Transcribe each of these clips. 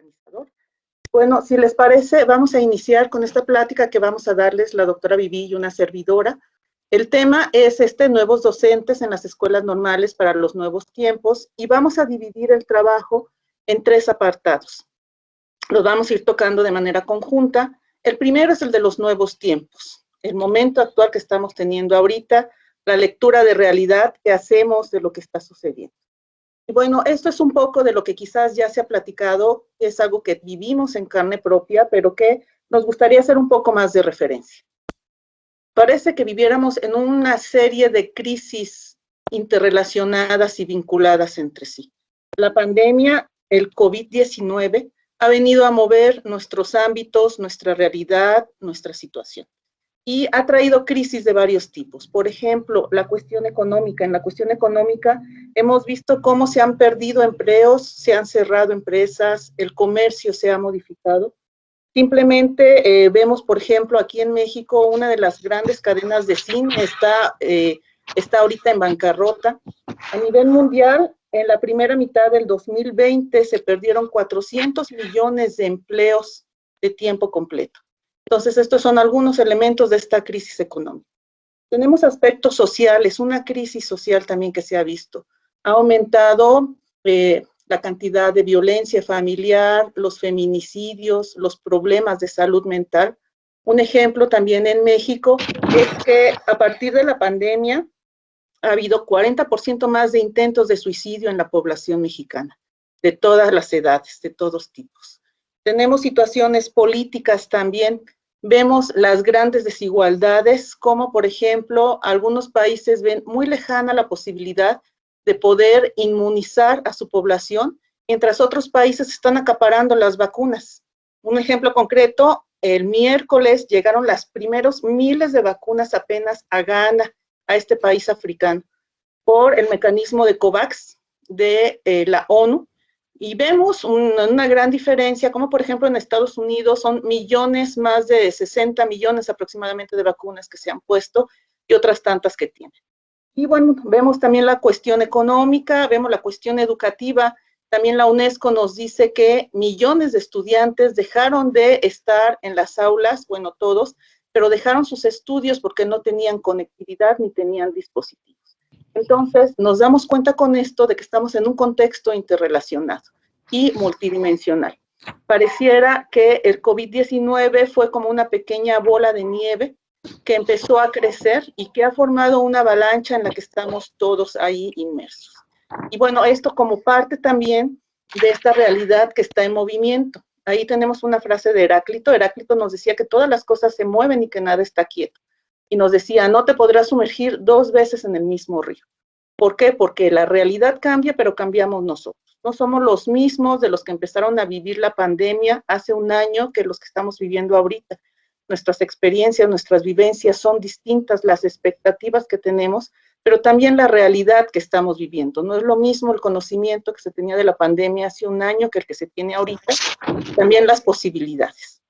organizador. Bueno, si les parece, vamos a iniciar con esta plática que vamos a darles la doctora Vivi y una servidora. El tema es nuevos docentes en las escuelas normales para los nuevos tiempos, y vamos a dividir el trabajo en 3 apartados. Los vamos a ir tocando de manera conjunta. El primero es el de los nuevos tiempos, el momento actual que estamos teniendo ahorita, la lectura de realidad que hacemos de lo que está sucediendo. Y bueno, esto es un poco de lo que quizás ya se ha platicado, es algo que vivimos en carne propia, pero que nos gustaría hacer un poco más de referencia. Parece que viviéramos en una serie de crisis interrelacionadas y vinculadas entre sí. La pandemia, el COVID-19, ha venido a mover nuestros ámbitos, nuestra realidad, nuestra situación. Y ha traído crisis de varios tipos. Por ejemplo, la cuestión económica. En la cuestión económica hemos visto cómo se han perdido empleos, se han cerrado empresas, el comercio se ha modificado. Simplemente vemos, por ejemplo, aquí en México, una de las grandes cadenas de cine está ahorita en bancarrota. A nivel mundial, en la primera mitad del 2020 se perdieron 400 millones de empleos de tiempo completo. Entonces, estos son algunos elementos de esta crisis económica. Tenemos aspectos sociales, una crisis social también que se ha visto. Ha aumentado la cantidad de violencia familiar, los feminicidios, los problemas de salud mental. Un ejemplo también en México es que a partir de la pandemia ha habido 40% más de intentos de suicidio en la población mexicana, de todas las edades, de todos tipos. Tenemos situaciones políticas también. Vemos las grandes desigualdades, como por ejemplo, algunos países ven muy lejana la posibilidad de poder inmunizar a su población, mientras otros países están acaparando las vacunas. Un ejemplo concreto, el miércoles llegaron las primeros miles de vacunas apenas a Ghana, a este país africano, por el mecanismo de COVAX de la ONU. Y vemos una gran diferencia, como por ejemplo en Estados Unidos son millones, más de 60 millones aproximadamente de vacunas que se han puesto y otras tantas que tienen. Y bueno, vemos también la cuestión económica, vemos la cuestión educativa. También la UNESCO nos dice que millones de estudiantes dejaron de estar en las aulas, bueno, todos, pero dejaron sus estudios porque no tenían conectividad ni tenían dispositivos. Entonces, nos damos cuenta con esto de que estamos en un contexto interrelacionado y multidimensional. Pareciera que el COVID-19 fue como una pequeña bola de nieve que empezó a crecer y que ha formado una avalancha en la que estamos todos ahí inmersos. Y bueno, esto como parte también de esta realidad que está en movimiento. Ahí tenemos una frase de Heráclito. Heráclito nos decía que todas las cosas se mueven y que nada está quieto. Y nos decía, no te podrás sumergir 2 veces en el mismo río. ¿Por qué? Porque la realidad cambia, pero cambiamos nosotros. No somos los mismos de los que empezaron a vivir la pandemia hace un año que los que estamos viviendo ahorita. Nuestras experiencias, nuestras vivencias son distintas, las expectativas que tenemos, pero también la realidad que estamos viviendo. No es lo mismo el conocimiento que se tenía de la pandemia hace un año que el que se tiene ahorita, también las posibilidades.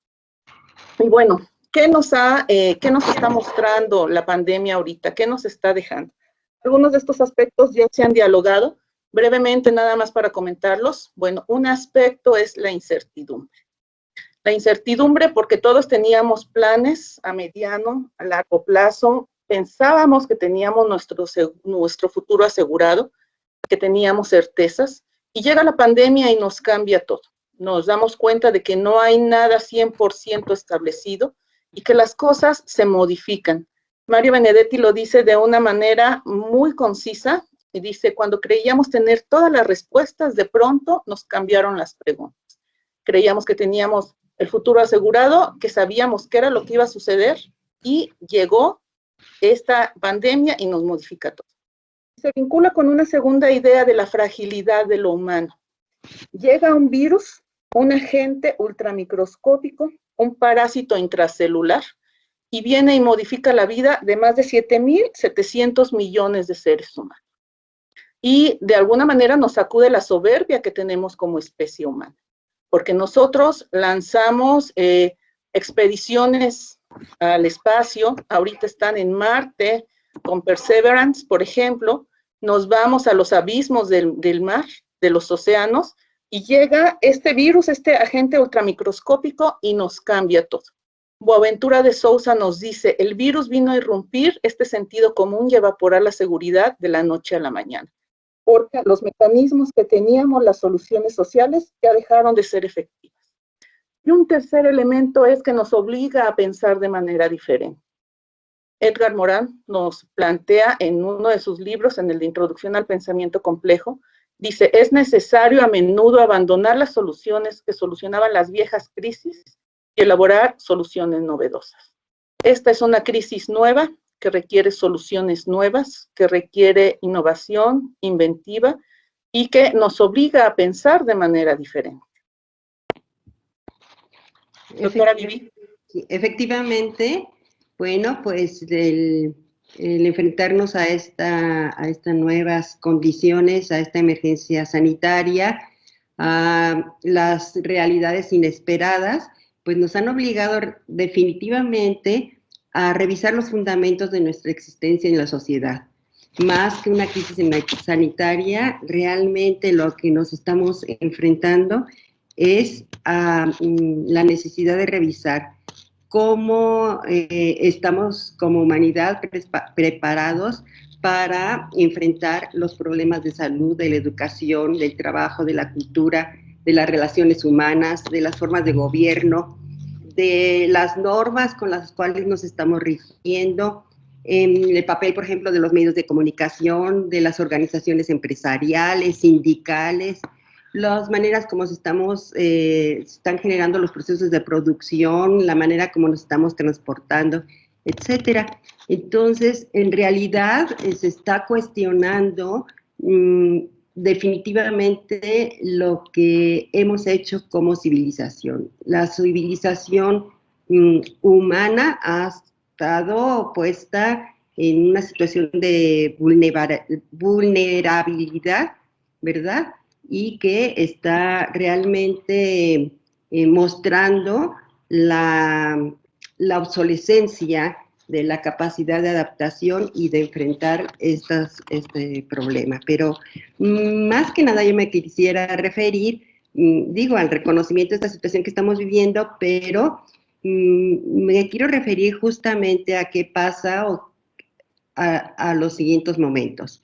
Y bueno, ¿qué nos está mostrando la pandemia ahorita? ¿Qué nos está dejando? Algunos de estos aspectos ya se han dialogado. Brevemente, nada más para comentarlos. Bueno, un aspecto es la incertidumbre. La incertidumbre porque todos teníamos planes a mediano, a largo plazo. Pensábamos que teníamos nuestro futuro asegurado, que teníamos certezas. Y llega la pandemia y nos cambia todo. Nos damos cuenta de que no hay nada 100% establecido y que las cosas se modifican. Mario Benedetti lo dice de una manera muy concisa y dice, cuando creíamos tener todas las respuestas, de pronto nos cambiaron las preguntas. Creíamos que teníamos el futuro asegurado, que sabíamos qué era lo que iba a suceder y llegó esta pandemia y nos modifica todo. Se vincula con una segunda idea de la fragilidad de lo humano. Llega un virus, un agente ultramicroscópico, un parásito intracelular, y viene y modifica la vida de más de 7.700 millones de seres humanos. Y de alguna manera nos sacude la soberbia que tenemos como especie humana, porque nosotros lanzamos expediciones al espacio, ahorita están en Marte, con Perseverance, por ejemplo, nos vamos a los abismos del mar, de los océanos, Y llega este virus, este agente ultramicroscópico, y nos cambia todo. Boaventura de Sousa nos dice, el virus vino a irrumpir este sentido común y evaporar la seguridad de la noche a la mañana, porque los mecanismos que teníamos, las soluciones sociales, ya dejaron de ser efectivas. Y un tercer elemento es que nos obliga a pensar de manera diferente. Edgar Morin nos plantea en uno de sus libros, en el de Introducción al Pensamiento Complejo, dice, es necesario a menudo abandonar las soluciones que solucionaban las viejas crisis y elaborar soluciones novedosas. Esta es una crisis nueva que requiere soluciones nuevas, que requiere innovación, inventiva y que nos obliga a pensar de manera diferente. Doctora Vivi. Sí, efectivamente, bueno, pues el enfrentarnos a estas nuevas condiciones, a esta emergencia sanitaria, a las realidades inesperadas, pues nos han obligado definitivamente a revisar los fundamentos de nuestra existencia en la sociedad. Más que una crisis sanitaria, realmente lo que nos estamos enfrentando es a la necesidad de revisar cómo estamos como humanidad preparados para enfrentar los problemas de salud, de la educación, del trabajo, de la cultura, de las relaciones humanas, de las formas de gobierno, de las normas con las cuales nos estamos rigiendo, el papel, por ejemplo, de los medios de comunicación, de las organizaciones empresariales, sindicales, las maneras como están generando los procesos de producción, la manera como nos estamos transportando, etcétera. Entonces, en realidad, se está cuestionando definitivamente lo que hemos hecho como civilización. La civilización humana ha estado puesta en una situación de vulnerabilidad, ¿verdad? Y que está realmente mostrando la obsolescencia de la capacidad de adaptación y de enfrentar este problema. Pero más que nada yo me quisiera referir, digo, al reconocimiento de esta situación que estamos viviendo, pero me quiero referir justamente a qué pasa a los siguientes momentos.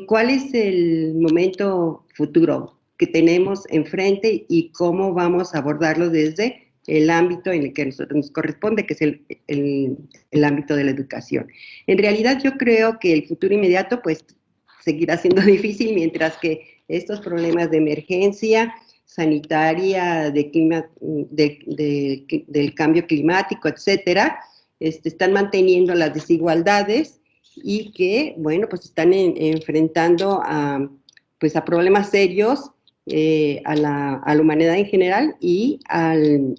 ¿Cuál es el momento futuro que tenemos enfrente y cómo vamos a abordarlo desde el ámbito en el que nos corresponde, que es el ámbito de la educación? En realidad yo creo que el futuro inmediato pues seguirá siendo difícil, mientras que estos problemas de emergencia sanitaria, de clima, del cambio climático, etcétera, están manteniendo las desigualdades y que, bueno, pues están enfrentando a problemas serios a la humanidad en general y al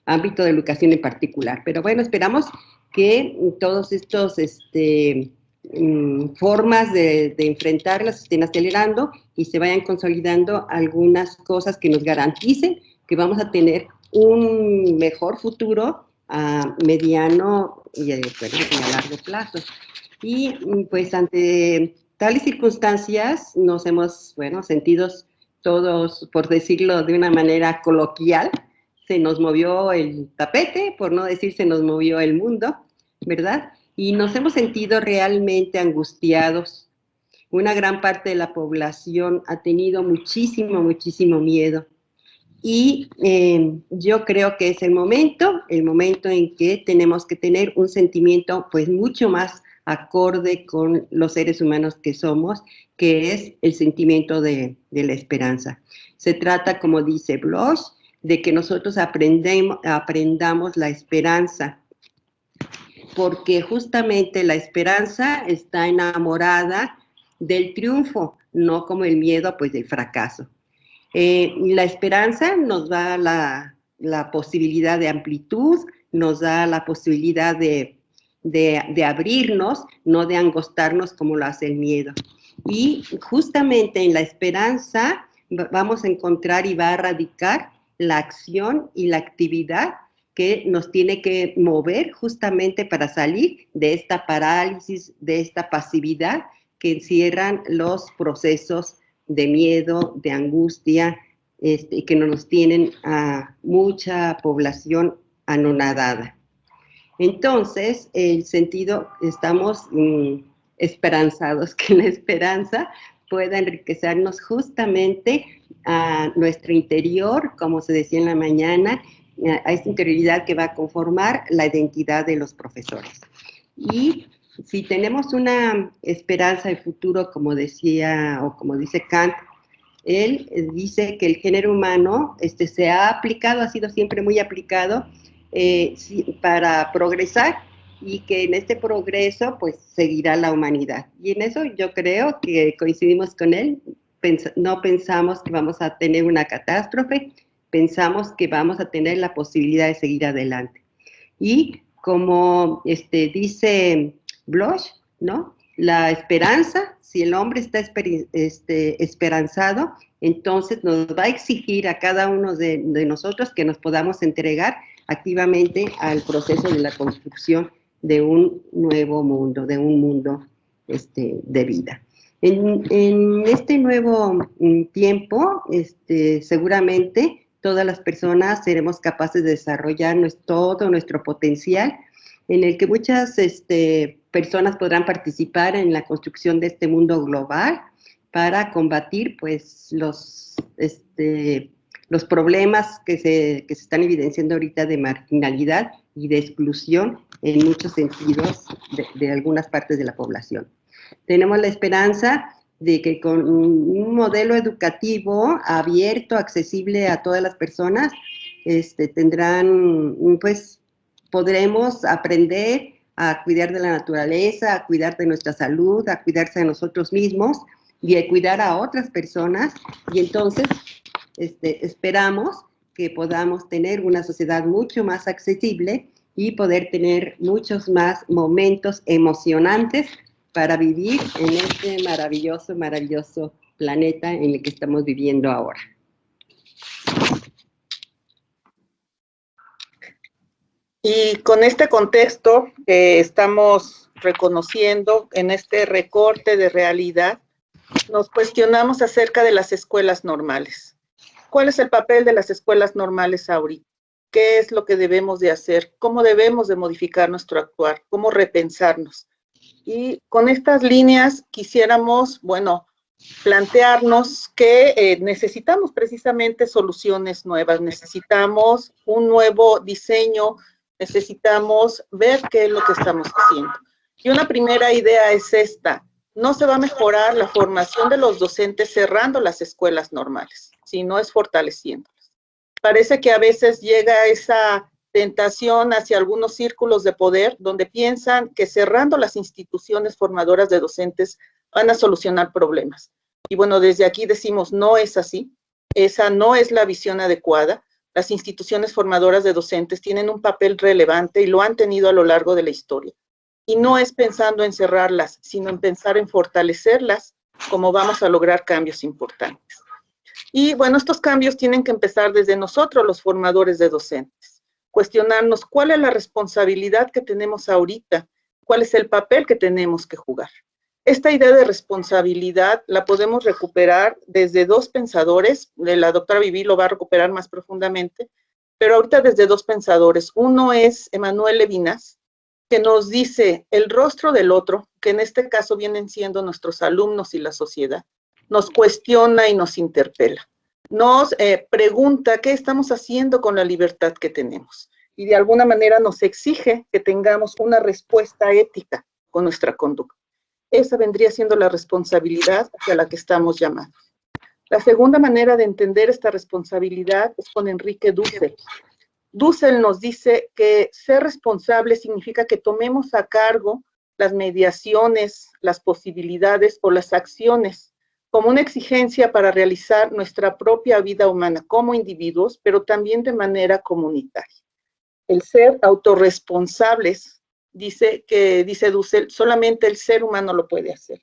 ámbito de educación en particular. Pero bueno, esperamos que todos estos formas de enfrentarlas estén acelerando y se vayan consolidando algunas cosas que nos garanticen que vamos a tener un mejor futuro a mediano y a largo plazo. Y pues ante tales circunstancias nos hemos, sentido todos, por decirlo de una manera coloquial, se nos movió el tapete, por no decir se nos movió el mundo, ¿verdad? Y nos hemos sentido realmente angustiados. Una gran parte de la población ha tenido muchísimo miedo. Y yo creo que es el momento en que tenemos que tener un sentimiento pues mucho más acorde con los seres humanos que somos, que es el sentimiento de la esperanza. Se trata, como dice Bloch, de que nosotros aprendamos la esperanza, porque justamente la esperanza está enamorada del triunfo, no como el miedo pues del fracaso. La esperanza nos da la posibilidad de amplitud, nos da la posibilidad de abrirnos, no de angostarnos como lo hace el miedo. Y justamente en la esperanza vamos a encontrar y va a radicar la acción y la actividad que nos tiene que mover justamente para salir de esta parálisis, de esta pasividad que encierran los procesos de miedo, de angustia, que nos tienen a mucha población anonadada. Entonces, el sentido, estamos esperanzados que la esperanza pueda enriquecernos justamente a nuestro interior, como se decía en la mañana, a esta interioridad que va a conformar la identidad de los profesores. Y si tenemos una esperanza de futuro, como decía, o como dice Kant, él dice que el género humano se ha aplicado, ha sido siempre muy aplicado para progresar, y que en este progreso pues seguirá la humanidad. Y en eso yo creo que coincidimos con él. No pensamos que vamos a tener una catástrofe, pensamos que vamos a tener la posibilidad de seguir adelante. Y como dice Bloch, ¿no? La esperanza, si el hombre está esperanzado, entonces nos va a exigir a cada uno de nosotros que nos podamos entregar activamente al proceso de la construcción de un nuevo mundo, de un mundo de vida. En este nuevo tiempo, seguramente todas las personas seremos capaces de desarrollar todo nuestro potencial, en el que muchas personas podrán participar en la construcción de este mundo global para combatir pues los problemas que se están evidenciando ahorita de marginalidad y de exclusión en muchos sentidos de algunas partes de la población. Tenemos la esperanza de que con un modelo educativo abierto, accesible a todas las personas, podremos aprender a cuidar de la naturaleza, a cuidar de nuestra salud, a cuidarse de nosotros mismos y a cuidar a otras personas. Y entonces esperamos que podamos tener una sociedad mucho más accesible y poder tener muchos más momentos emocionantes para vivir en este maravilloso, maravilloso planeta en el que estamos viviendo ahora. Y con este contexto que estamos reconociendo en este recorte de realidad, nos cuestionamos acerca de las escuelas normales. ¿Cuál es el papel de las escuelas normales ahorita? ¿Qué es lo que debemos de hacer? ¿Cómo debemos de modificar nuestro actuar? ¿Cómo repensarnos? Y con estas líneas quisiéramos, bueno, plantearnos que necesitamos precisamente soluciones nuevas, necesitamos un nuevo diseño, necesitamos ver qué es lo que estamos haciendo. Y una primera idea es esta: no se va a mejorar la formación de los docentes cerrando las escuelas normales, sino es fortaleciéndolas. Parece que a veces llega esa tentación hacia algunos círculos de poder donde piensan que cerrando las instituciones formadoras de docentes van a solucionar problemas. Y bueno, desde aquí decimos, no es así, esa no es la visión adecuada. Las instituciones formadoras de docentes tienen un papel relevante y lo han tenido a lo largo de la historia. Y no es pensando en cerrarlas, sino en pensar en fortalecerlas, como vamos a lograr cambios importantes. Y bueno, estos cambios tienen que empezar desde nosotros, los formadores de docentes. Cuestionarnos cuál es la responsabilidad que tenemos ahorita, cuál es el papel que tenemos que jugar. Esta idea de responsabilidad la podemos recuperar desde dos pensadores, la doctora Viví lo va a recuperar más profundamente, pero ahorita desde dos pensadores. Uno es Emmanuel Levinas, que nos dice el rostro del otro, que en este caso vienen siendo nuestros alumnos y la sociedad, nos cuestiona y nos interpela. Nos pregunta qué estamos haciendo con la libertad que tenemos y de alguna manera nos exige que tengamos una respuesta ética con nuestra conducta. Esa vendría siendo la responsabilidad hacia la que estamos llamados. La segunda manera de entender esta responsabilidad es con Enrique Dussel. Dussel nos dice que ser responsable significa que tomemos a cargo las mediaciones, las posibilidades o las acciones como una exigencia para realizar nuestra propia vida humana como individuos, pero también de manera comunitaria. El ser autorresponsables, dice Dussel, solamente el ser humano lo puede hacer.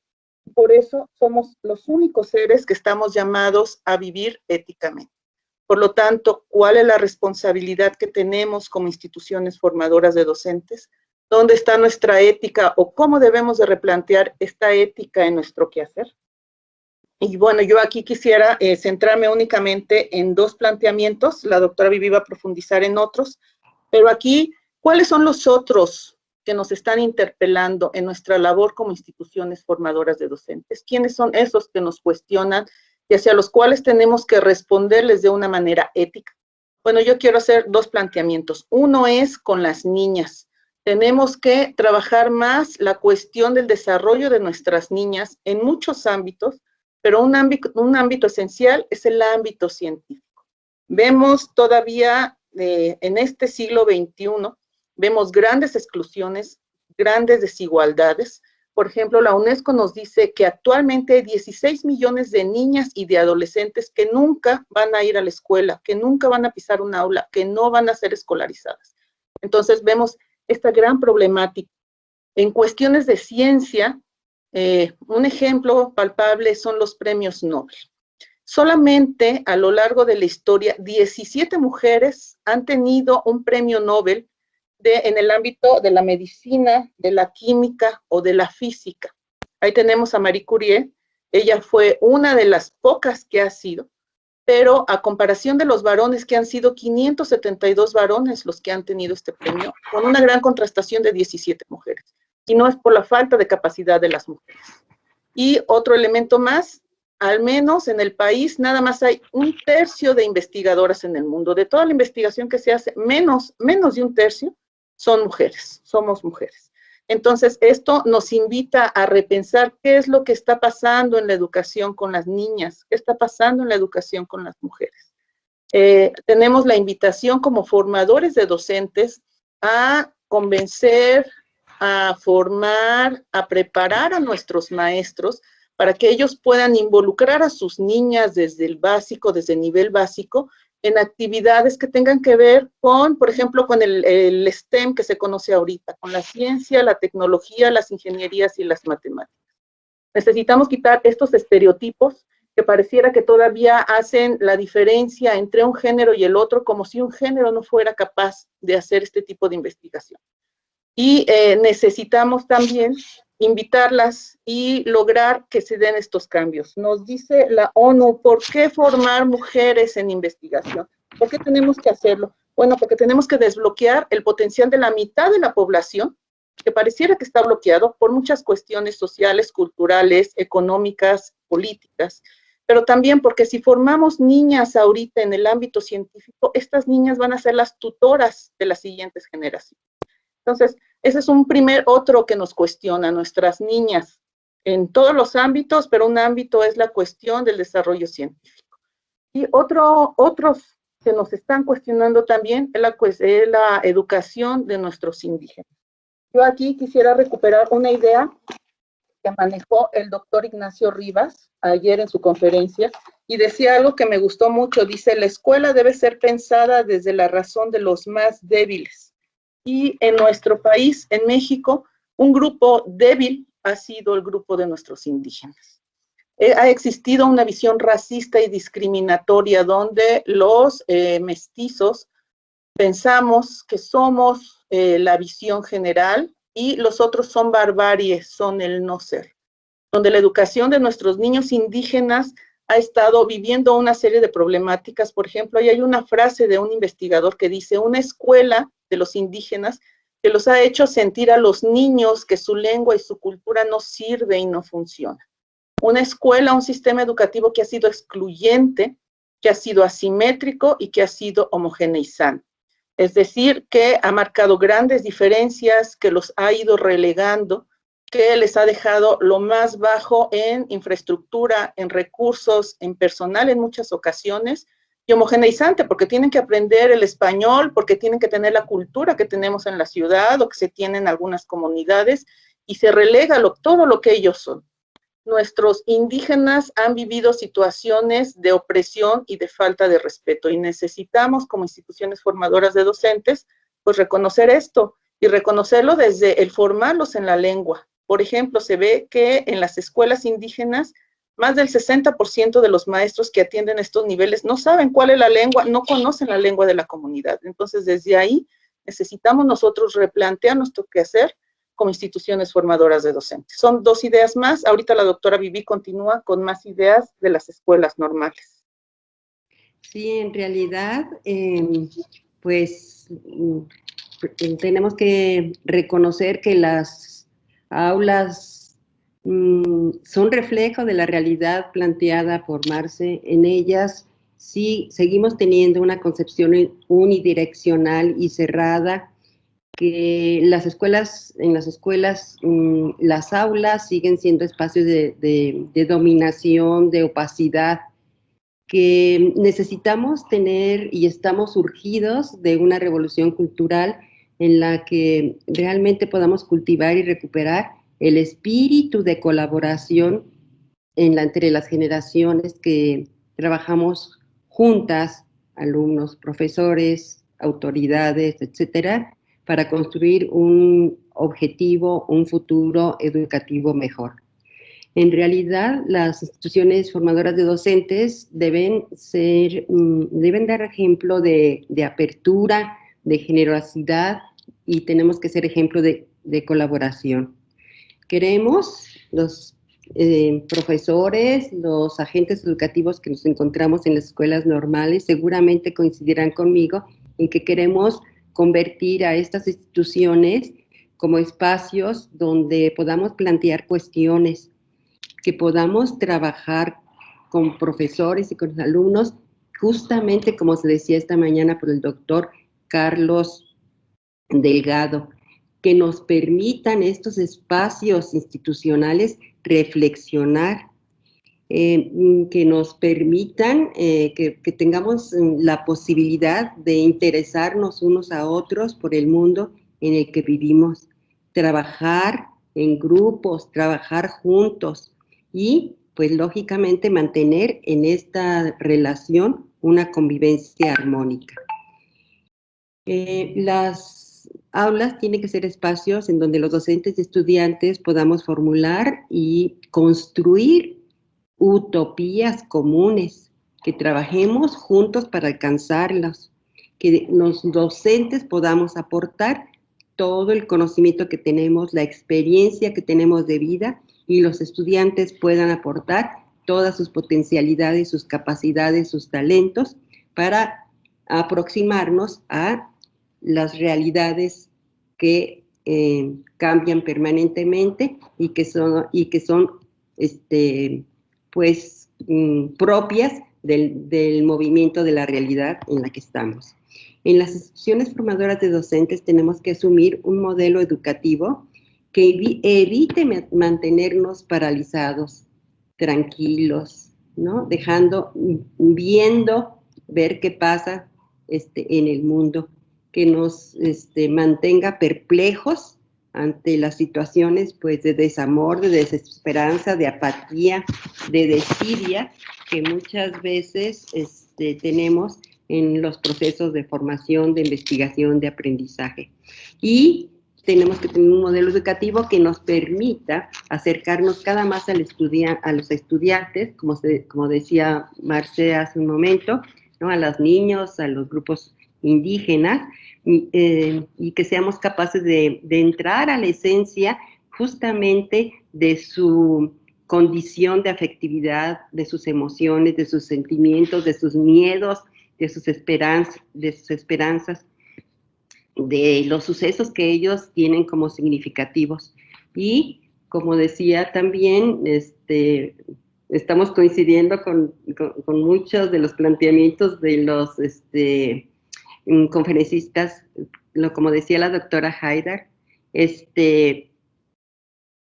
Por eso somos los únicos seres que estamos llamados a vivir éticamente. Por lo tanto, ¿cuál es la responsabilidad que tenemos como instituciones formadoras de docentes? ¿Dónde está nuestra ética o cómo debemos de replantear esta ética en nuestro quehacer? Y bueno, yo aquí quisiera centrarme únicamente en dos planteamientos, la doctora Vivi va a profundizar en otros, pero aquí, ¿cuáles son los otros que nos están interpelando en nuestra labor como instituciones formadoras de docentes? ¿Quiénes son esos que nos cuestionan y hacia los cuales tenemos que responderles de una manera ética? Bueno, yo quiero hacer dos planteamientos. Uno es con las niñas. Tenemos que trabajar más la cuestión del desarrollo de nuestras niñas en muchos ámbitos, pero un ámbito esencial es el ámbito científico. Vemos todavía en este siglo XXI, vemos grandes exclusiones, grandes desigualdades. Por ejemplo, la UNESCO nos dice que actualmente hay 16 millones de niñas y de adolescentes que nunca van a ir a la escuela, que nunca van a pisar un aula, que no van a ser escolarizadas. Entonces vemos esta gran problemática. En cuestiones de ciencia, un ejemplo palpable son los premios Nobel. Solamente a lo largo de la historia, 17 mujeres han tenido un premio Nobel en el ámbito de la medicina, de la química o de la física. Ahí tenemos a Marie Curie, ella fue una de las pocas que ha sido, pero a comparación de los varones, que han sido 572 varones los que han tenido este premio, con una gran contrastación de 17 mujeres. Y no es por la falta de capacidad de las mujeres. Y otro elemento más, al menos en el país, nada más hay 1/3 de investigadoras en el mundo. De toda la investigación que se hace, menos de 1/3 son mujeres, somos mujeres. Entonces, esto nos invita a repensar qué es lo que está pasando en la educación con las niñas, qué está pasando en la educación con las mujeres. Tenemos la invitación como formadores de docentes a convencer, a formar, a preparar a nuestros maestros para que ellos puedan involucrar a sus niñas desde el básico, desde el nivel básico, en actividades que tengan que ver con, por ejemplo, con el STEM que se conoce ahorita, con la ciencia, la tecnología, las ingenierías y las matemáticas. Necesitamos quitar estos estereotipos que pareciera que todavía hacen la diferencia entre un género y el otro, como si un género no fuera capaz de hacer este tipo de investigación. Y necesitamos también invitarlas y lograr que se den estos cambios. Nos dice la ONU, ¿por qué formar mujeres en investigación? ¿Por qué tenemos que hacerlo? Bueno, porque tenemos que desbloquear el potencial de la mitad de la población, que pareciera que está bloqueado por muchas cuestiones sociales, culturales, económicas, políticas, pero también porque si formamos niñas ahorita en el ámbito científico, estas niñas van a ser las tutoras de las siguientes generaciones. Entonces, ese es un otro que nos cuestiona, nuestras niñas, en todos los ámbitos, pero un ámbito es la cuestión del desarrollo científico. Y otros que nos están cuestionando también es la educación de nuestros indígenas. Yo aquí quisiera recuperar una idea que manejó el doctor Ignacio Rivas ayer en su conferencia, y decía algo que me gustó mucho, dice, la escuela debe ser pensada desde la razón de los más débiles. Y en nuestro país, en México, un grupo débil ha sido el grupo de nuestros indígenas. Ha existido una visión racista y discriminatoria donde los mestizos pensamos que somos la visión general y los otros son barbarie, son el no ser. Donde la educación de nuestros niños indígenas ha estado viviendo una serie de problemáticas. Por ejemplo, ahí hay una frase de un investigador que dice, una escuela de los indígenas que los ha hecho sentir a los niños que su lengua y su cultura no sirve y no funciona. Una escuela, un sistema educativo que ha sido excluyente, que ha sido asimétrico y que ha sido homogeneizante. Es decir, que ha marcado grandes diferencias, que los ha ido relegando, que les ha dejado lo más bajo en infraestructura, en recursos, en personal en muchas ocasiones, y homogeneizante, porque tienen que aprender el español, porque tienen que tener la cultura que tenemos en la ciudad o que se tiene en algunas comunidades, y se relega todo lo que ellos son. Nuestros indígenas han vivido situaciones de opresión y de falta de respeto, y necesitamos, como instituciones formadoras de docentes, pues reconocer esto, y reconocerlo desde el formarlos en la lengua. Por ejemplo, se ve que en las escuelas indígenas, más del 60% de los maestros que atienden estos niveles no saben cuál es la lengua, no conocen la lengua de la comunidad. Entonces, desde ahí necesitamos nosotros replantear nuestro quehacer como instituciones formadoras de docentes. Son 2 ideas más. Ahorita la doctora Vivi continúa con más ideas de las escuelas normales. Sí, en realidad, pues tenemos que reconocer que las aulas son reflejo de la realidad planteada por Marce. En ellas sí seguimos teniendo una concepción unidireccional y cerrada, que en las escuelas, las aulas siguen siendo espacios de dominación, de opacidad, que necesitamos tener y estamos urgidos de una revolución cultural en la que realmente podamos cultivar y recuperar el espíritu de colaboración entre las generaciones que trabajamos juntas, alumnos, profesores, autoridades, etcétera, para construir un objetivo, un futuro educativo mejor. En realidad, las instituciones formadoras de docentes deben dar ejemplo de apertura, de generosidad, y tenemos que ser ejemplo de colaboración. Queremos, los profesores, los agentes educativos que nos encontramos en las escuelas normales, seguramente coincidirán conmigo en que queremos convertir a estas instituciones como espacios donde podamos plantear cuestiones, que podamos trabajar con profesores y con alumnos, justamente como se decía esta mañana por el doctor Carlos Delgado, que nos permitan estos espacios institucionales reflexionar, que nos permitan que tengamos la posibilidad de interesarnos unos a otros por el mundo en el que vivimos, trabajar en grupos, trabajar juntos y, pues, lógicamente mantener en esta relación una convivencia armónica. Las aulas tienen que ser espacios en donde los docentes y estudiantes podamos formular y construir utopías comunes, que trabajemos juntos para alcanzarlos, que los docentes podamos aportar todo el conocimiento que tenemos, la experiencia que tenemos de vida, y los estudiantes puedan aportar todas sus potencialidades, sus capacidades, sus talentos, para aproximarnos a las realidades que cambian permanentemente y que son pues propias del movimiento de la realidad en la que estamos. En las instituciones formadoras de docentes tenemos que asumir un modelo educativo que evite mantenernos paralizados, tranquilos, ¿no? Ver qué pasa en el mundo, que nos mantenga perplejos ante las situaciones, pues, de desamor, de desesperanza, de apatía, de desidia, que muchas veces tenemos en los procesos de formación, de investigación, de aprendizaje. Y tenemos que tener un modelo educativo que nos permita acercarnos cada más a los estudiantes, como decía Marce hace un momento, ¿no? A los niños, a los grupos indígenas, y que seamos capaces de entrar a la esencia justamente de su condición de afectividad, de sus emociones, de sus sentimientos, de sus miedos, de sus esperanzas, de los sucesos que ellos tienen como significativos. Y, como decía también, estamos coincidiendo con muchos de los planteamientos de los conferencistas, como decía la doctora Haidar.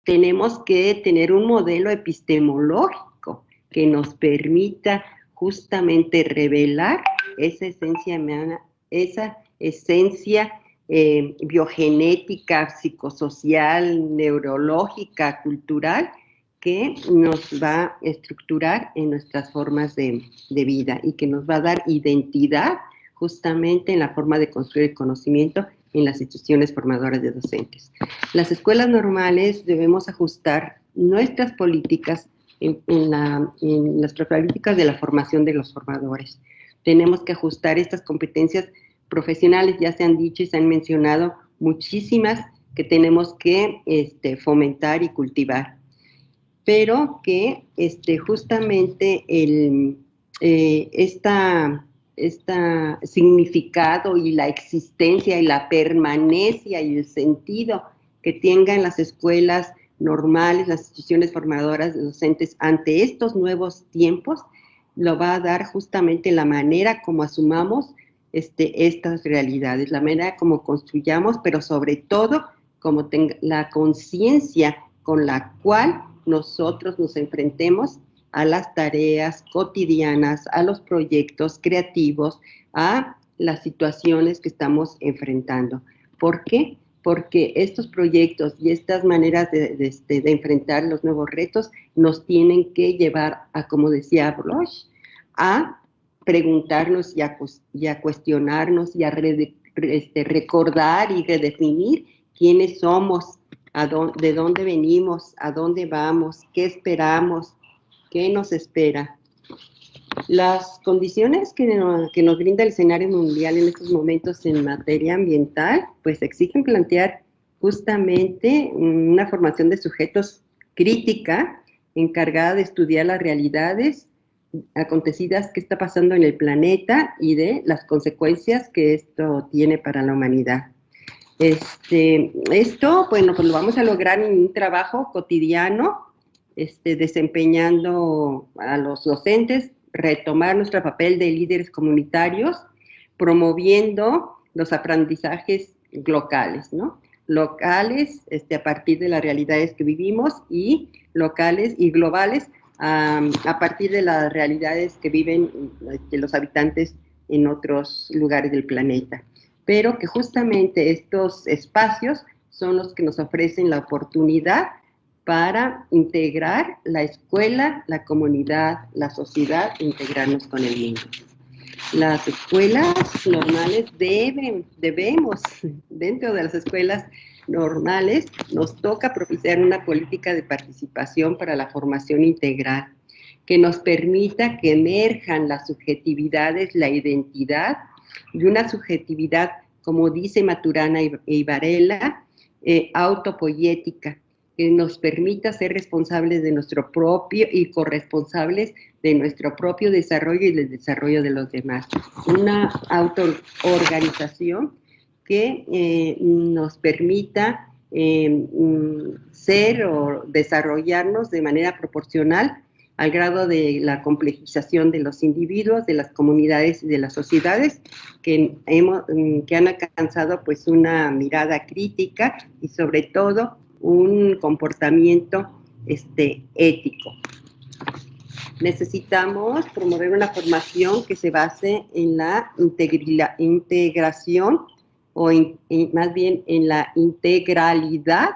Tenemos que tener un modelo epistemológico que nos permita justamente revelar esa esencia humana, esa esencia biogenética, psicosocial, neurológica, cultural, que nos va a estructurar en nuestras formas de vida y que nos va a dar identidad justamente en la forma de construir el conocimiento en las instituciones formadoras de docentes. Las escuelas normales debemos ajustar nuestras políticas en las políticas de la formación de los formadores. Tenemos que ajustar estas competencias profesionales. Ya se han dicho y se han mencionado muchísimas que tenemos que fomentar y cultivar. Pero que justamente este significado y la existencia y la permanencia y el sentido que tengan las escuelas normales, las instituciones formadoras de docentes ante estos nuevos tiempos, lo va a dar justamente la manera como asumamos estas realidades, la manera como construyamos, pero sobre todo como la conciencia con la cual nosotros nos enfrentemos a las tareas cotidianas, a los proyectos creativos, a las situaciones que estamos enfrentando. ¿Por qué? Porque estos proyectos y estas maneras de enfrentar los nuevos retos nos tienen que llevar a, como decía Bloch, a preguntarnos y a cuestionarnos y a recordar y redefinir quiénes somos, de dónde venimos, a dónde vamos, qué esperamos, qué nos espera. Las condiciones que nos brinda el escenario mundial en estos momentos en materia ambiental, pues exigen plantear justamente una formación de sujetos crítica, encargada de estudiar las realidades acontecidas que está pasando en el planeta y de las consecuencias que esto tiene para la humanidad. Esto, bueno, pues lo vamos a lograr en un trabajo cotidiano, desempeñando a los docentes, retomar nuestro papel de líderes comunitarios, promoviendo los aprendizajes locales, ¿no? Locales, a partir de las realidades que vivimos, y locales y globales a partir de las realidades que viven los habitantes en otros lugares del planeta. Pero que justamente estos espacios son los que nos ofrecen la oportunidad para integrar la escuela, la comunidad, la sociedad, e integrarnos con el mundo. Las escuelas normales debemos, dentro de las escuelas normales, nos toca propiciar una política de participación para la formación integral, que nos permita que emerjan las subjetividades, la identidad, y una subjetividad, como dice Maturana y Varela, autopoética, que nos permita ser responsables de nuestro propio y corresponsables de nuestro propio desarrollo y del desarrollo de los demás. Una autoorganización que nos permita ser o desarrollarnos de manera proporcional al grado de la complejización de los individuos, de las comunidades y de las sociedades que han alcanzado pues una mirada crítica y sobre todo un comportamiento ético. Necesitamos promover una formación que se base en la integración o más bien en la integralidad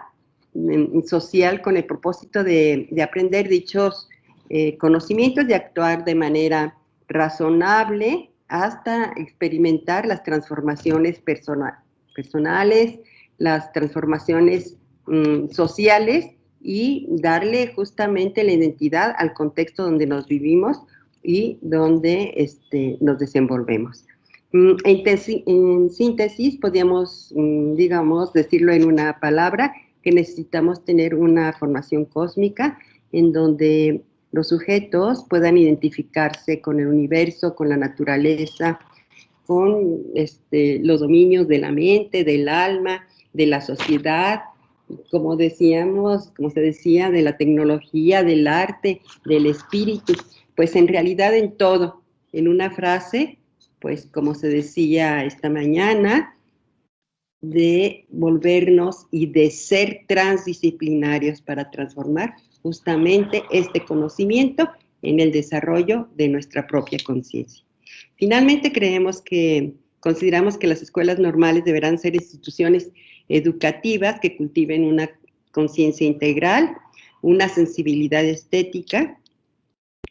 social con el propósito de aprender dichos conocimientos, de actuar de manera razonable hasta experimentar las transformaciones personales, las transformaciones sociales y darle justamente la identidad al contexto donde nos vivimos y donde nos desenvolvemos. En síntesis, podríamos, digamos, decirlo en una palabra, que necesitamos tener una formación cósmica en donde los sujetos puedan identificarse con el universo, con la naturaleza, con los dominios de la mente, del alma, de la sociedad, como decíamos, como se decía, de la tecnología, del arte, del espíritu, pues en realidad en todo. En una frase, pues como se decía esta mañana, de volvernos y de ser transdisciplinarios para transformar justamente este conocimiento en el desarrollo de nuestra propia conciencia. Finalmente, consideramos que las escuelas normales deberán ser instituciones educativas que cultiven una conciencia integral, una sensibilidad estética,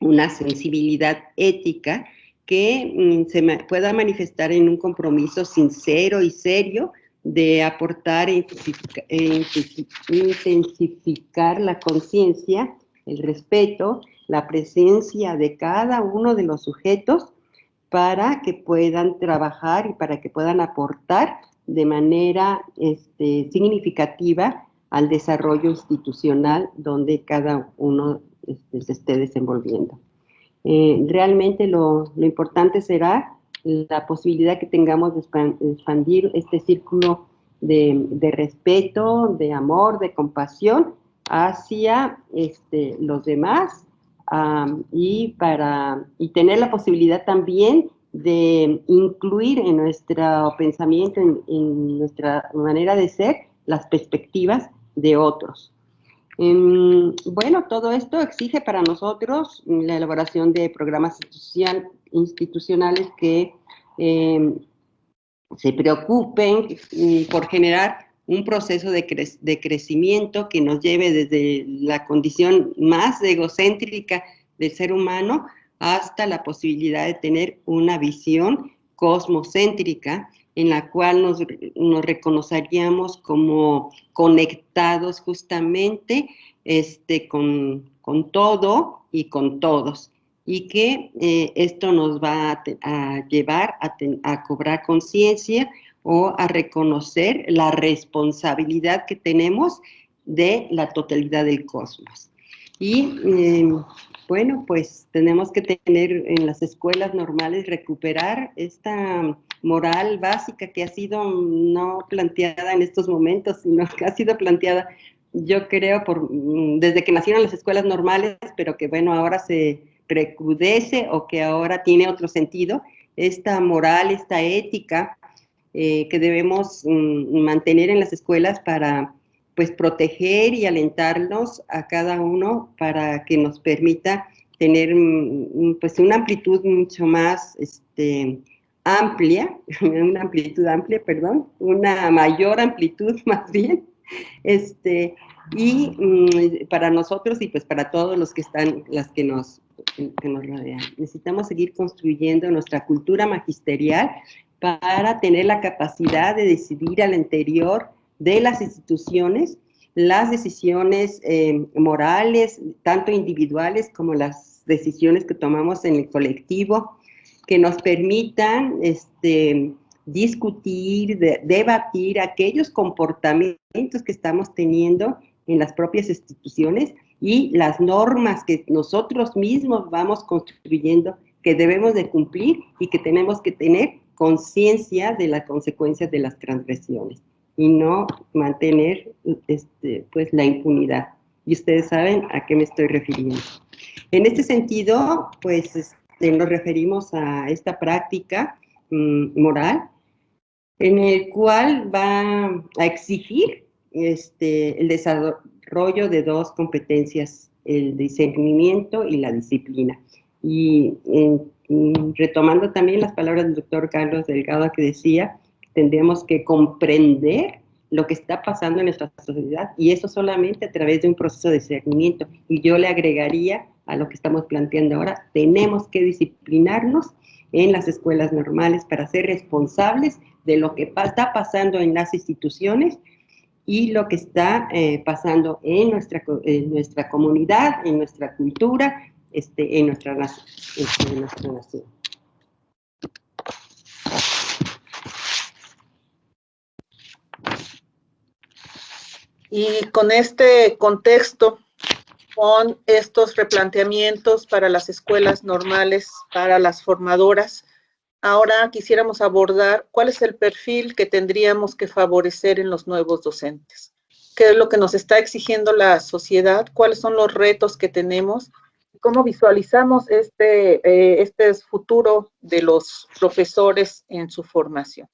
una sensibilidad ética que se pueda manifestar en un compromiso sincero y serio de aportar e intensificar la conciencia, el respeto, la presencia de cada uno de los sujetos para que puedan trabajar y para que puedan aportar de manera significativa al desarrollo institucional donde cada uno se esté desenvolviendo. Realmente lo importante será la posibilidad que tengamos de expandir este círculo de respeto, de amor, de compasión hacia los demás, y tener la posibilidad también de incluir en nuestro pensamiento, en nuestra manera de ser, las perspectivas de otros. Bueno, todo esto exige para nosotros la elaboración de programas institucionales que se preocupen por generar un proceso de crecimiento que nos lleve desde la condición más egocéntrica del ser humano hasta la posibilidad de tener una visión cosmocéntrica en la cual nos reconoceríamos como conectados justamente con todo y con todos, y que esto nos va a llevar a cobrar conciencia o a reconocer la responsabilidad que tenemos de la totalidad del cosmos. Y bueno, pues tenemos que tener en las escuelas normales, recuperar esta moral básica que ha sido no planteada en estos momentos, sino que ha sido planteada, yo creo, desde que nacieron las escuelas normales, pero que bueno, ahora se recrudece o que ahora tiene otro sentido, esta moral, esta ética que debemos mantener en las escuelas para pues proteger y alentarnos a cada uno para que nos permita tener pues una amplitud mucho más amplia, una mayor amplitud más bien, y para nosotros y pues para todos los que están, las que nos rodean. Necesitamos seguir construyendo nuestra cultura magisterial para tener la capacidad de decidir al interior de las instituciones las decisiones morales, tanto individuales como las decisiones que tomamos en el colectivo, que nos permitan discutir, debatir aquellos comportamientos que estamos teniendo en las propias instituciones y las normas que nosotros mismos vamos construyendo, que debemos de cumplir y que tenemos que tener conciencia de las consecuencias de las transgresiones y no mantener pues la impunidad. Y ustedes saben a qué me estoy refiriendo. En este sentido, pues nos referimos a esta práctica moral, en el cual va a exigir el desarrollo de dos competencias, el discernimiento y la disciplina. Y retomando también las palabras del doctor Carlos Delgado, que decía que tendremos que comprender lo que está pasando en nuestra sociedad, y eso solamente a través de un proceso de discernimiento. Y yo le agregaría a lo que estamos planteando ahora, tenemos que disciplinarnos en las escuelas normales para ser responsables de lo que está pasando en las instituciones y lo que está pasando en nuestra comunidad, en nuestra cultura, en nuestra nación. Y con este contexto, con estos replanteamientos para las escuelas normales, para las formadoras, ahora quisiéramos abordar cuál es el perfil que tendríamos que favorecer en los nuevos docentes. ¿Qué es lo que nos está exigiendo la sociedad? ¿Cuáles son los retos que tenemos? ¿Cómo visualizamos este futuro de los profesores en su formación?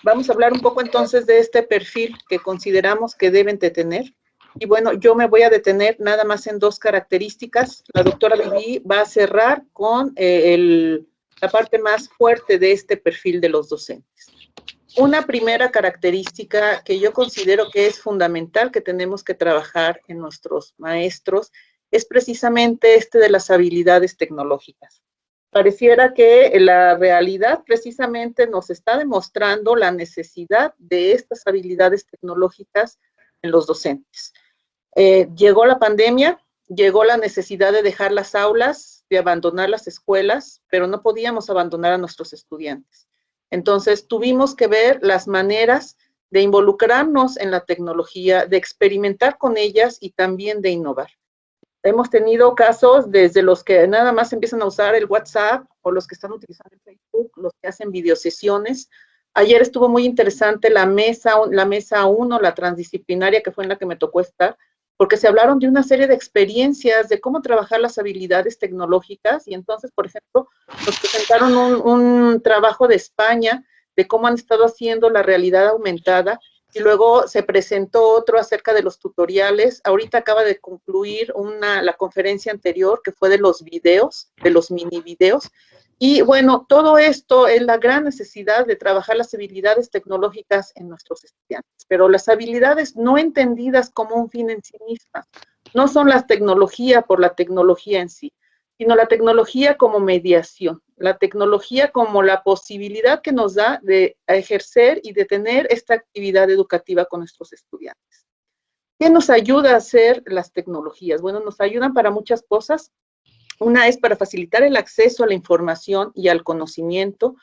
Vamos a hablar un poco entonces de este perfil que consideramos que deben de tener. Y bueno, yo me voy a detener nada más en dos características. La doctora Vivi va a cerrar con la parte más fuerte de este perfil de los docentes. Una primera característica que yo considero que es fundamental que tenemos que trabajar en nuestros maestros es precisamente de las habilidades tecnológicas. Pareciera que la realidad precisamente nos está demostrando la necesidad de estas habilidades tecnológicas en los docentes. Llegó la pandemia, llegó la necesidad de dejar las aulas, de abandonar las escuelas, pero no podíamos abandonar a nuestros estudiantes. Entonces, tuvimos que ver las maneras de involucrarnos en la tecnología, de experimentar con ellas y también de innovar. Hemos tenido casos desde los que nada más empiezan a usar el WhatsApp o los que están utilizando el Facebook, los que hacen videosesiones. Ayer estuvo muy interesante la mesa 1, la transdisciplinaria, que fue en la que me tocó estar, porque se hablaron de una serie de experiencias de cómo trabajar las habilidades tecnológicas y entonces, por ejemplo, nos presentaron un trabajo de España de cómo han estado haciendo la realidad aumentada y luego se presentó otro acerca de los tutoriales. Ahorita acaba de concluir la conferencia anterior que fue de los videos, de los mini videos. Y bueno, todo esto es la gran necesidad de trabajar las habilidades tecnológicas en nuestros estudiantes, pero las habilidades no entendidas como un fin en sí mismas. No son la tecnología por la tecnología en sí, sino la tecnología como mediación, la tecnología como la posibilidad que nos da de ejercer y de tener esta actividad educativa con nuestros estudiantes. ¿Qué nos ayuda a hacer las tecnologías? Bueno, nos ayudan para muchas cosas. Una es para facilitar el acceso a la información y al conocimiento.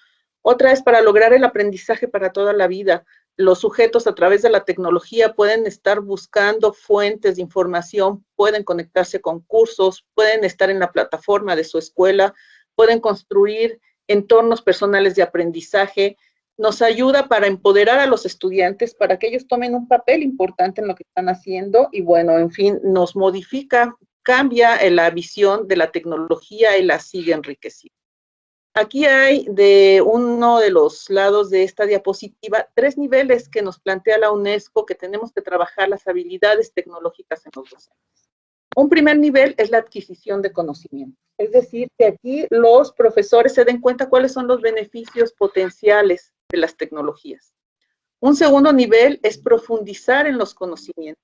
Otra es para lograr el aprendizaje para toda la vida. Los sujetos a través de la tecnología pueden estar buscando fuentes de información, pueden conectarse con cursos, pueden estar en la plataforma de su escuela, pueden construir entornos personales de aprendizaje. Nos ayuda para empoderar a los estudiantes, para que ellos tomen un papel importante en lo que están haciendo y bueno, en fin, nos modifica, cambia la visión de la tecnología y la sigue enriqueciendo. Aquí hay de uno de los lados de esta diapositiva 3 niveles que nos plantea la UNESCO que tenemos que trabajar las habilidades tecnológicas en los docentes. Un primer nivel es la adquisición de conocimiento, es decir, que aquí los profesores se den cuenta cuáles son los beneficios potenciales de las tecnologías. Un segundo nivel es profundizar en los conocimientos,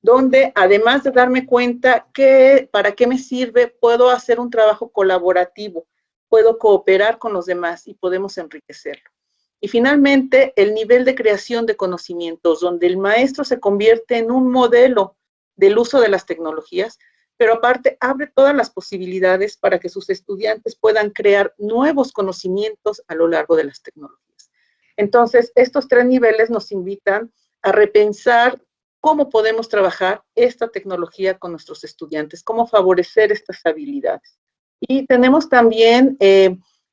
donde además de darme cuenta que para qué me sirve, puedo hacer un trabajo colaborativo, puedo cooperar con los demás y podemos enriquecerlo. Y finalmente, el nivel de creación de conocimientos, donde el maestro se convierte en un modelo del uso de las tecnologías, pero aparte abre todas las posibilidades para que sus estudiantes puedan crear nuevos conocimientos a lo largo de las tecnologías. Entonces, estos 3 niveles nos invitan a repensar cómo podemos trabajar esta tecnología con nuestros estudiantes, cómo favorecer estas habilidades. Y tenemos también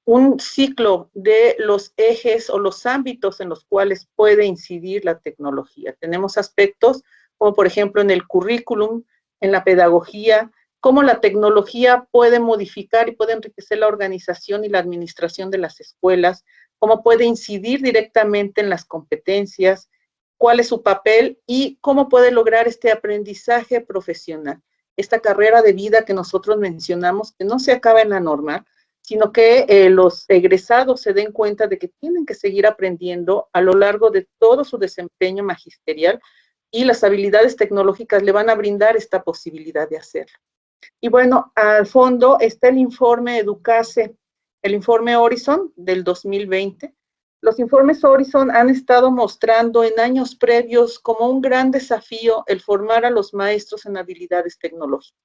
un ciclo de los ejes o los ámbitos en los cuales puede incidir la tecnología. Tenemos aspectos como por ejemplo en el currículum, en la pedagogía, cómo la tecnología puede modificar y puede enriquecer la organización y la administración de las escuelas, cómo puede incidir directamente en las competencias, cuál es su papel y cómo puede lograr este aprendizaje profesional, esta carrera de vida que nosotros mencionamos, que no se acaba en la normal, sino que los egresados se den cuenta de que tienen que seguir aprendiendo a lo largo de todo su desempeño magisterial y las habilidades tecnológicas le van a brindar esta posibilidad de hacerlo. Y bueno, al fondo está el informe Educase, el informe Horizon del 2020. Los informes Horizon han estado mostrando en años previos como un gran desafío el formar a los maestros en habilidades tecnológicas.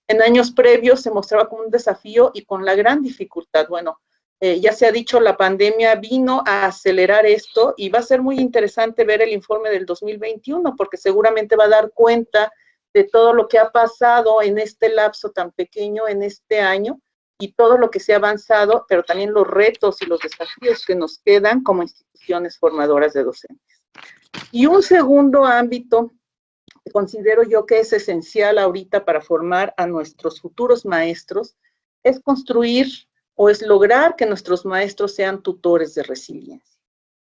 En años previos se mostraba como un desafío y con la gran dificultad. Bueno, ya se ha dicho, la pandemia vino a acelerar esto y va a ser muy interesante ver el informe del 2021 porque seguramente va a dar cuenta de todo lo que ha pasado en este lapso tan pequeño, en este año, y todo lo que se ha avanzado, pero también los retos y los desafíos que nos quedan como instituciones formadoras de docentes. Y un segundo ámbito que considero yo que es esencial ahorita para formar a nuestros futuros maestros es construir o es lograr que nuestros maestros sean tutores de resiliencia.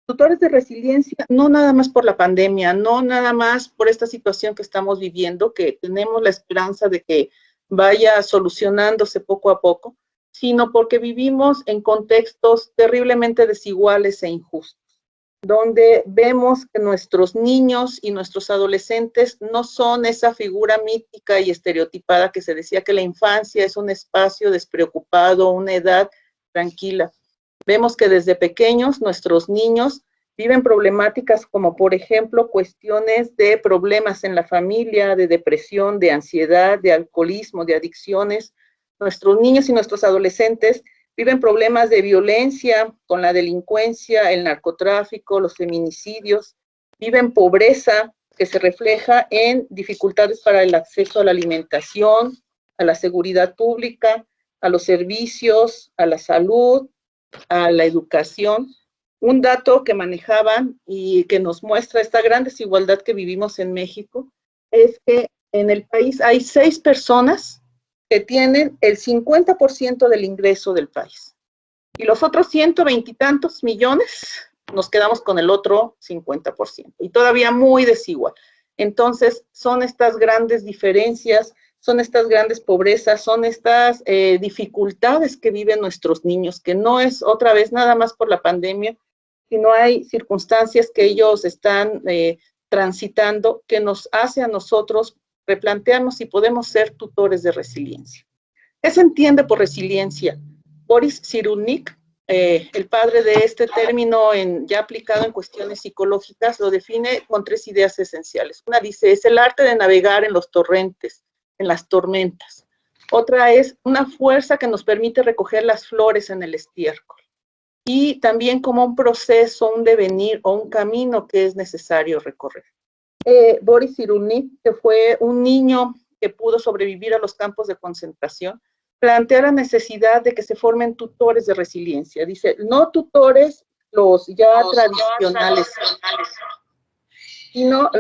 Tutores de resiliencia, no nada más por la pandemia, no nada más por esta situación que estamos viviendo, que tenemos la esperanza de que vaya solucionándose poco a poco, sino porque vivimos en contextos terriblemente desiguales e injustos, donde vemos que nuestros niños y nuestros adolescentes no son esa figura mítica y estereotipada que se decía que la infancia es un espacio despreocupado, una edad tranquila. Vemos que desde pequeños nuestros niños viven problemáticas como, por ejemplo, cuestiones de problemas en la familia, de depresión, de ansiedad, de alcoholismo, de adicciones. Nuestros niños y nuestros adolescentes Viven problemas de violencia con la delincuencia, el narcotráfico, los feminicidios. Viven pobreza que se refleja en dificultades para el acceso a la alimentación, a la seguridad pública, a los servicios, a la salud, a la educación. Un dato que manejaban y que nos muestra esta gran desigualdad que vivimos en México es que en el país hay 6 personas que tienen el 50% del ingreso del país. Y los otros 120 y tantos millones nos quedamos con el otro 50%. Y todavía muy desigual. Entonces, son estas grandes diferencias, son estas grandes pobrezas, son estas dificultades que viven nuestros niños, que no es otra vez nada más por la pandemia, sino hay circunstancias que ellos están transitando que nos hace a nosotros replantearnos si podemos ser tutores de resiliencia. ¿Qué se entiende por resiliencia? Boris Cyrulnik, el padre de este término ya aplicado en cuestiones psicológicas, lo define con 3 ideas esenciales. Una dice, es el arte de navegar en los torrentes, en las tormentas. Otra es una fuerza que nos permite recoger las flores en el estiércol. Y también como un proceso, un devenir o un camino que es necesario recorrer. Boris Cyrulnik, que fue un niño que pudo sobrevivir a los campos de concentración, plantea la necesidad de que se formen tutores de resiliencia. Dice, no tutores los ya tradicionales, sino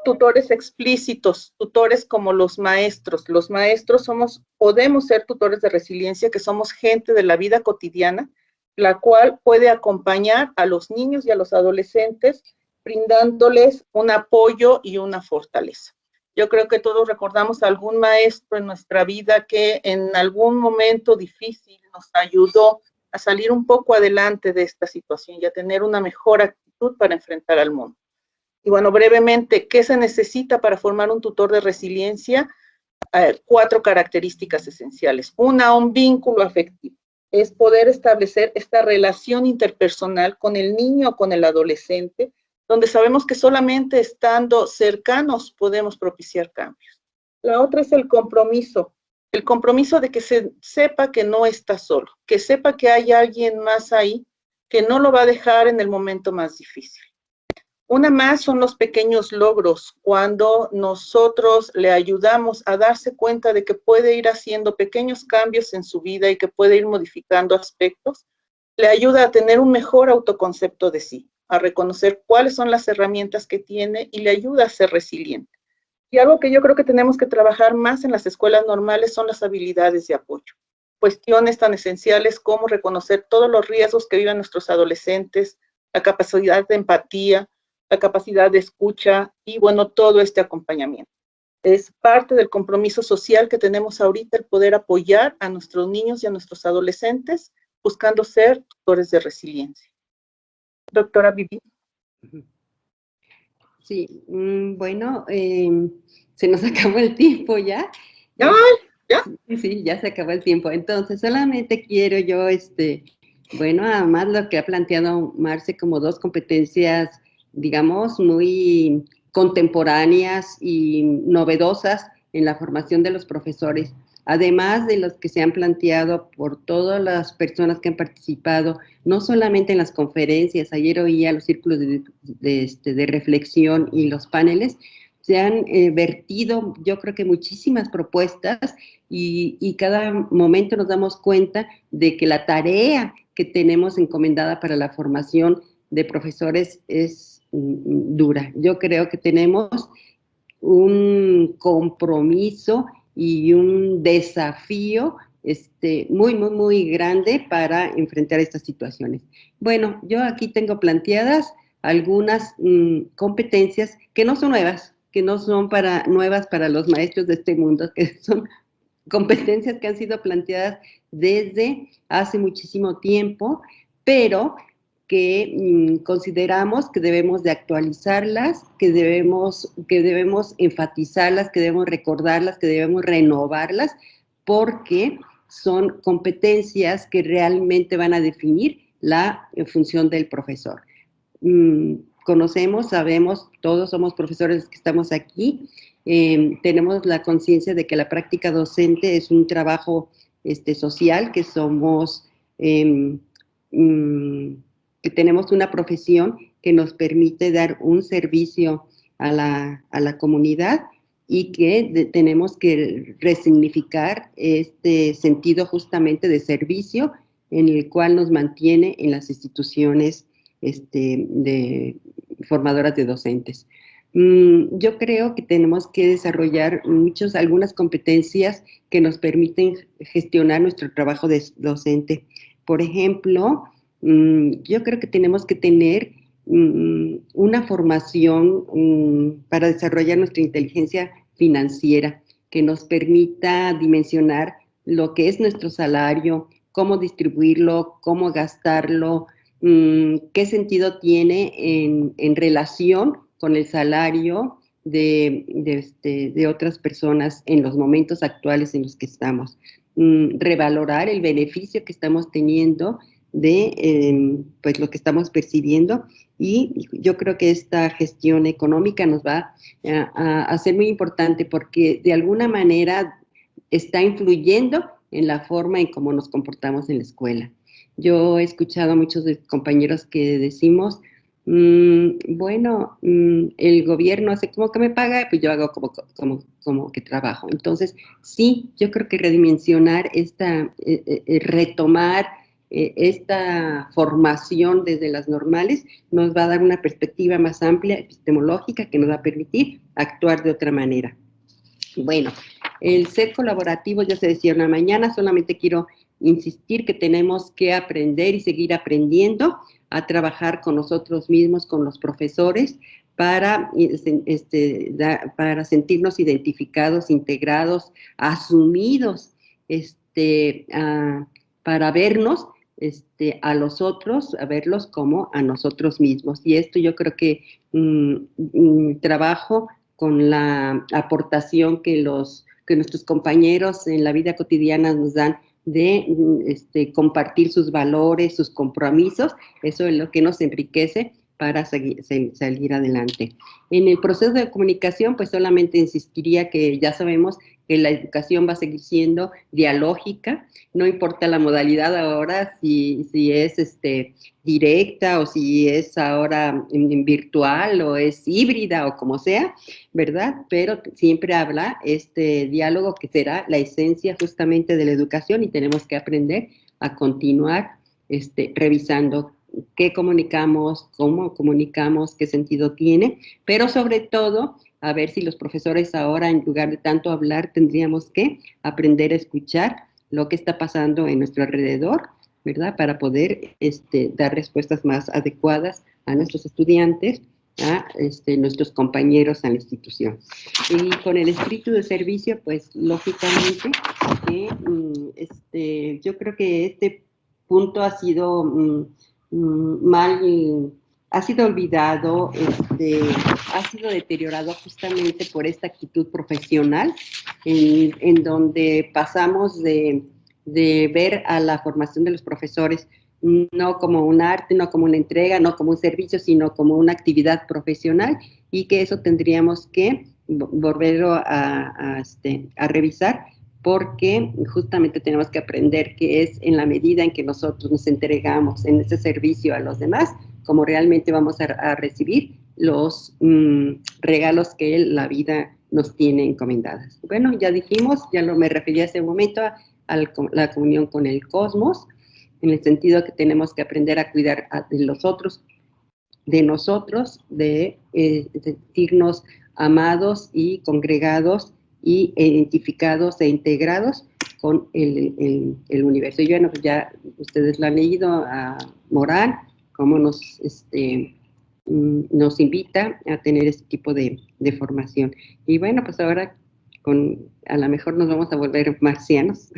tutores explícitos, tutores como los maestros. Los maestros podemos ser tutores de resiliencia, que somos gente de la vida cotidiana, la cual puede acompañar a los niños y a los adolescentes, brindándoles un apoyo y una fortaleza. Yo creo que todos recordamos a algún maestro en nuestra vida que en algún momento difícil nos ayudó a salir un poco adelante de esta situación y a tener una mejor actitud para enfrentar al mundo. Y bueno, brevemente, ¿qué se necesita para formar un tutor de resiliencia? 4 características esenciales. Una, un vínculo afectivo. Es poder establecer esta relación interpersonal con el niño o con el adolescente, donde sabemos que solamente estando cercanos podemos propiciar cambios. La otra es el compromiso de que se sepa que no está solo, que sepa que hay alguien más ahí que no lo va a dejar en el momento más difícil. Una más son los pequeños logros, cuando nosotros le ayudamos a darse cuenta de que puede ir haciendo pequeños cambios en su vida y que puede ir modificando aspectos, le ayuda a tener un mejor autoconcepto de sí, a reconocer cuáles son las herramientas que tiene y le ayuda a ser resiliente. Y algo que yo creo que tenemos que trabajar más en las escuelas normales son las habilidades de apoyo. Cuestiones tan esenciales como reconocer todos los riesgos que viven nuestros adolescentes, la capacidad de empatía, la capacidad de escucha y, bueno, todo este acompañamiento. Es parte del compromiso social que tenemos ahorita el poder apoyar a nuestros niños y a nuestros adolescentes buscando ser tutores de resiliencia. Doctora Vivi. Sí, bueno, se nos acabó el tiempo ya. ¿Ya? Sí, ya se acabó el tiempo. Entonces, solamente quiero yo, bueno, además lo que ha planteado Marce como 2 competencias, digamos, muy contemporáneas y novedosas en la formación de los profesores, además de los que se han planteado por todas las personas que han participado, no solamente en las conferencias, ayer oía los círculos de reflexión y los paneles, se han vertido, yo creo que muchísimas propuestas y cada momento nos damos cuenta de que la tarea que tenemos encomendada para la formación de profesores es dura. Yo creo que tenemos un compromiso y un desafío muy, muy, muy grande para enfrentar estas situaciones. Bueno, yo aquí tengo planteadas algunas competencias que no son nuevas, que no son nuevas para los maestros de este mundo, que son competencias que han sido planteadas desde hace muchísimo tiempo, pero que consideramos que debemos de actualizarlas, que debemos enfatizarlas, que debemos recordarlas, que debemos renovarlas, porque son competencias que realmente van a definir la función del profesor. Conocemos, sabemos, todos somos profesores que estamos aquí, tenemos la conciencia de que la práctica docente es un trabajo social, que somos, que tenemos una profesión que nos permite dar un servicio a la comunidad y que tenemos que resignificar este sentido justamente de servicio en el cual nos mantiene en las instituciones formadoras de docentes. Yo creo que tenemos que desarrollar algunas competencias que nos permiten gestionar nuestro trabajo de docente. Por ejemplo, yo creo que tenemos que tener una formación para desarrollar nuestra inteligencia financiera que nos permita dimensionar lo que es nuestro salario, cómo distribuirlo, cómo gastarlo, qué sentido tiene en relación con el salario de otras personas en los momentos actuales en los que estamos. Revalorar el beneficio que estamos teniendo de pues lo que estamos percibiendo, y yo creo que esta gestión económica nos va a ser muy importante porque de alguna manera está influyendo en la forma en cómo nos comportamos en la escuela. Yo he escuchado a muchos de compañeros que decimos, bueno, el gobierno hace como que me paga, pues yo hago como que trabajo. Entonces, sí, yo creo que redimensionar retomar esta formación desde las normales nos va a dar una perspectiva más amplia, epistemológica, que nos va a permitir actuar de otra manera. Bueno, el ser colaborativo, ya se decía una mañana, solamente quiero insistir que tenemos que aprender y seguir aprendiendo a trabajar con nosotros mismos, con los profesores, para sentirnos identificados, integrados, asumidos, para vernos a los otros, a verlos como a nosotros mismos. Y esto yo creo que trabajo con la aportación que nuestros compañeros en la vida cotidiana nos dan de compartir sus valores, sus compromisos, eso es lo que nos enriquece para salir adelante. En el proceso de comunicación, pues solamente insistiría que ya sabemos que la educación va a seguir siendo dialógica, no importa la modalidad ahora, si es directa o si es ahora virtual o es híbrida o como sea, ¿verdad? Pero siempre habla este diálogo que será la esencia justamente de la educación, y tenemos que aprender a continuar revisando qué comunicamos, cómo comunicamos, qué sentido tiene, pero sobre todo a ver si los profesores ahora, en lugar de tanto hablar, tendríamos que aprender a escuchar lo que está pasando en nuestro alrededor, ¿verdad? Para poder dar respuestas más adecuadas a nuestros estudiantes, a nuestros compañeros en la institución. Y con el espíritu de servicio, pues lógicamente que yo creo que este punto ha sido ha sido olvidado, ha sido deteriorado justamente por esta actitud profesional en donde pasamos de ver a la formación de los profesores no como un arte, no como una entrega, no como un servicio, sino como una actividad profesional, y que eso tendríamos que volverlo a revisar, porque justamente tenemos que aprender que es en la medida en que nosotros nos entregamos en ese servicio a los demás, como realmente vamos a recibir los regalos que la vida nos tiene encomendadas. Bueno, ya dijimos, me referí hace un momento a la comunión con el cosmos, en el sentido que tenemos que aprender a cuidar de los otros, de nosotros, de sentirnos amados y congregados y identificados e integrados con el universo. Y bueno, ya ustedes lo han leído a Morán, cómo nos invita a tener este tipo de formación. Y bueno, pues ahora a lo mejor nos vamos a volver marcianos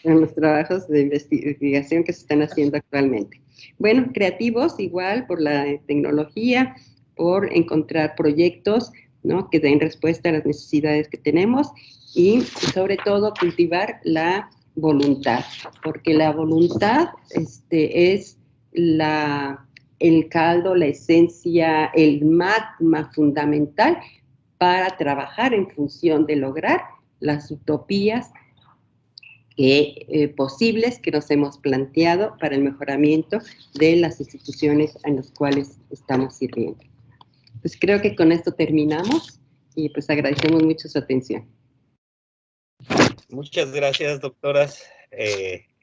en los trabajos de investigación que se están haciendo actualmente. Bueno, creativos igual por la tecnología, por encontrar proyectos, ¿no?, que den respuesta a las necesidades que tenemos, y sobre todo cultivar la voluntad, porque la voluntad es el caldo, la esencia, el magma fundamental para trabajar en función de lograr las utopías posibles que nos hemos planteado para el mejoramiento de las instituciones en las cuales estamos sirviendo. Pues creo que con esto terminamos y pues agradecemos mucho su atención. Muchas gracias, doctoras.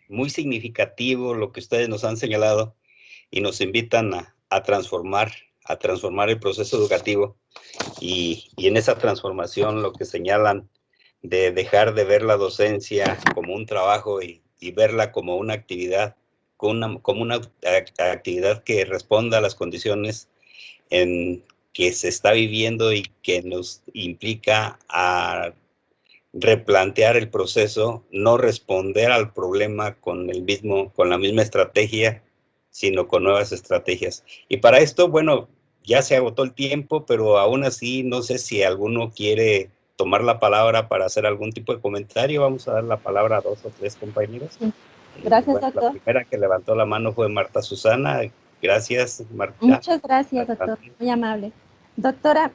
Muy significativo lo que ustedes nos han señalado y nos invitan a transformar el proceso educativo y en esa transformación lo que señalan de dejar de ver la docencia como un trabajo y verla como una actividad, como una actividad que responda a las condiciones en que se está viviendo y que nos implica a replantear el proceso, no responder al problema con la misma estrategia, sino con nuevas estrategias. Y para esto, bueno, ya se agotó el tiempo, pero aún así no sé si alguno quiere tomar la palabra para hacer algún tipo de comentario. Vamos a dar la palabra a 2 o 3 compañeros. Sí. Gracias, bueno, doctor. La primera que levantó la mano fue Marta Susana. Gracias, Marta. Muchas gracias, doctor. Muy amable. Doctora,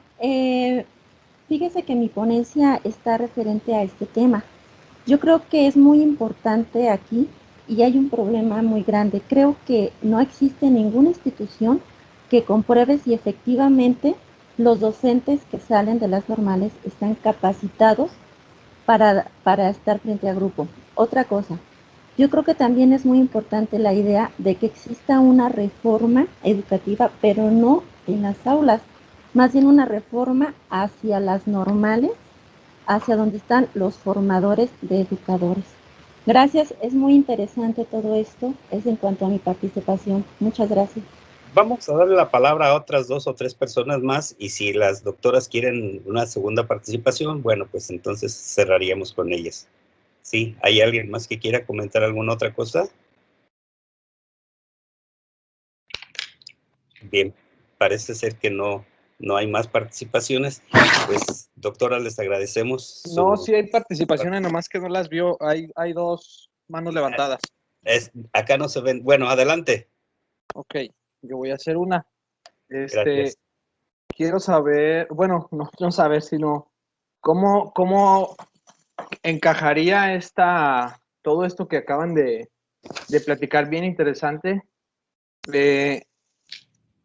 fíjese que mi ponencia está referente a este tema. Yo creo que es muy importante aquí y hay un problema muy grande. Creo que no existe ninguna institución que compruebe si efectivamente los docentes que salen de las normales están capacitados para estar frente a grupo. Otra cosa, yo creo que también es muy importante la idea de que exista una reforma educativa, pero no en las aulas, más bien una reforma hacia las normales, hacia donde están los formadores de educadores. Gracias, es muy interesante todo esto, es en cuanto a mi participación. Muchas gracias. Vamos a darle la palabra a otras 2 o 3 personas más y si las doctoras quieren una segunda participación, bueno, pues entonces cerraríamos con ellas. ¿Sí? ¿Hay alguien más que quiera comentar alguna otra cosa? Bien, parece ser que no hay más participaciones. Pues, doctora, les agradecemos. No, sí hay participaciones, nomás que no las vio. Hay 2 manos levantadas. Acá no se ven. Bueno, adelante. Ok, yo voy a hacer una. Gracias. Quiero saber, bueno, no saber, sino cómo encajaría todo esto que acaban de platicar, bien interesante,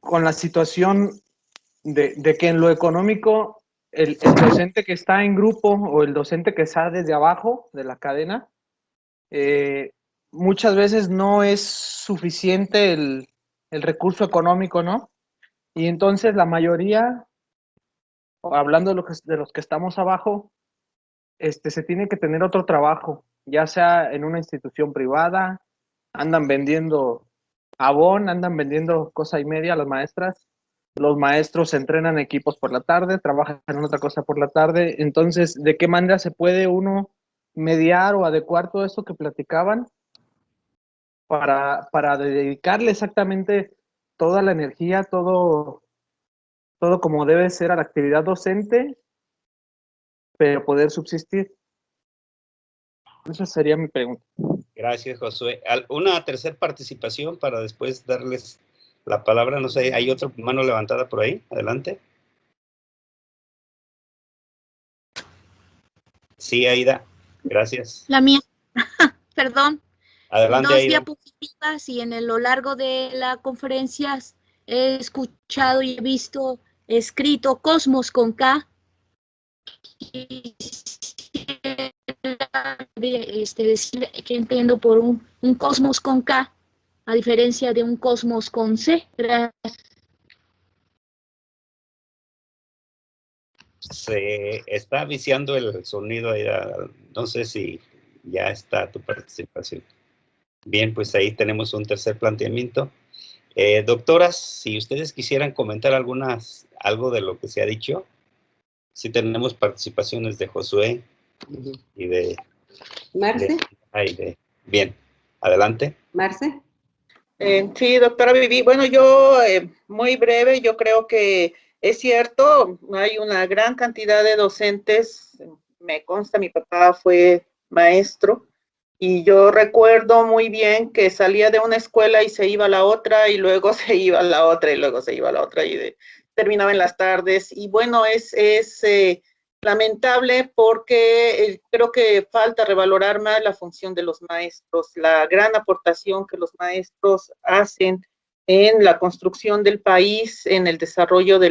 con la situación de que en lo económico el docente que está en grupo o el docente que está desde abajo de la cadena, muchas veces no es suficiente el recurso económico, ¿no? Y entonces la mayoría, hablando de los que estamos abajo, se tiene que tener otro trabajo, ya sea en una institución privada, andan vendiendo abón, andan vendiendo cosa y media las maestras, los maestros entrenan equipos por la tarde, trabajan en otra cosa por la tarde. Entonces, ¿de qué manera se puede uno mediar o adecuar todo esto que platicaban para dedicarle exactamente toda la energía, todo como debe ser a la actividad docente, pero poder subsistir? Esa sería mi pregunta. Gracias, Josué. ¿Una tercera participación para después darles la palabra? No sé, ¿hay otra mano levantada por ahí? Adelante. Sí, Aida. Gracias. La mía. Perdón. Adelante, 2 Aida. diapositivas y en lo largo de la conferencia he escuchado y he visto escrito Cosmos con K. Decir que entiendo por un cosmos con K, a diferencia de un cosmos con C. Gracias. Se está viciando el sonido, Aida. No sé si ya está tu participación. Bien, pues ahí tenemos un tercer planteamiento. Doctoras, si ustedes quisieran comentar algo de lo que se ha dicho, sí tenemos participaciones de Josué y de Marce. Bien, adelante. Marce. Sí, doctora Vivi. Bueno, yo muy breve, yo creo que es cierto, hay una gran cantidad de docentes, me consta, mi papá fue maestro, y yo recuerdo muy bien que salía de una escuela y se iba a la otra, y luego se iba a la otra, y luego se iba a la otra, terminaba en las tardes. Y bueno, lamentable porque creo que falta revalorar más la función de los maestros, la gran aportación que los maestros hacen en la construcción del país, en el desarrollo de